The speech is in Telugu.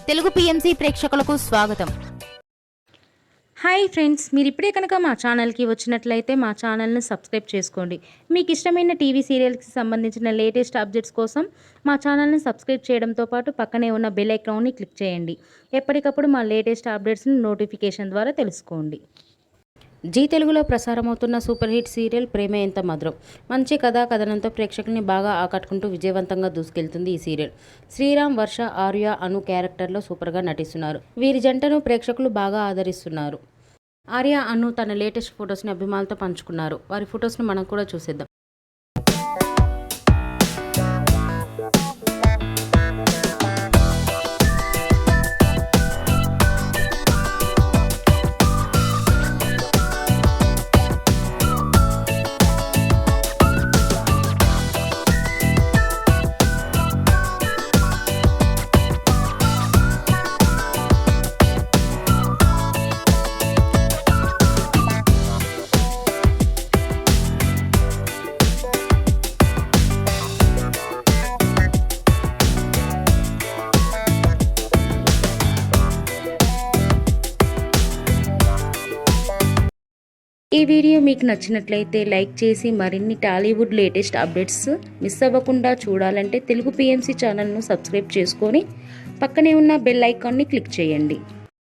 తెలుగు పిఎంసి ప్రేక్షకులకు స్వాగతం. హాయ్ ఫ్రెండ్స్, మీరు ఇప్పుడే కనుక మా ఛానల్కి వచ్చినట్లయితే మా ఛానల్ని సబ్స్క్రైబ్ చేసుకోండి. మీకు ఇష్టమైన టీవీ సీరియల్స్కి సంబంధించిన లేటెస్ట్ అప్డేట్స్ కోసం మా ఛానల్ని సబ్స్క్రైబ్ చేయడంతో పాటు పక్కనే ఉన్న బెల్ ఐకాన్ని క్లిక్ చేయండి. ఎప్పటికప్పుడు మా లేటెస్ట్ అప్డేట్స్ని నోటిఫికేషన్ ద్వారా తెలుసుకోండి. జీ తెలుగులో ప్రసారమవుతున్న సూపర్ హిట్ సీరియల్ ప్రేమ ఎంత మధురం. మంచి కథా కథనంతో ప్రేక్షకుల్ని బాగా ఆకట్టుకుంటూ విజయవంతంగా దూసుకెళ్తుంది ఈ సీరియల్. శ్రీరామ్, వర్ష, ఆర్య, అను క్యారెక్టర్లో సూపర్గా నటిస్తున్నారు. వీరి జంటను ప్రేక్షకులు బాగా ఆదరిస్తున్నారు. ఆర్య, అను తన లేటెస్ట్ ఫొటోస్ని అభిమానులతో పంచుకున్నారు. వారి ఫొటోస్ని మనం కూడా చూసేద్దాం. ఈ వీడియో మీకు నచ్చినట్లయితే లైక్ చేసి మరిన్ని టాలీవుడ్ లేటెస్ట్ అప్డేట్స్ మిస్ అవ్వకుండా చూడాలంటే తెలుగు పిఎంసి ఛానల్ను సబ్స్క్రైబ్ చేసుకొని పక్కనే ఉన్న బెల్ ఐకాన్ని క్లిక్ చేయండి.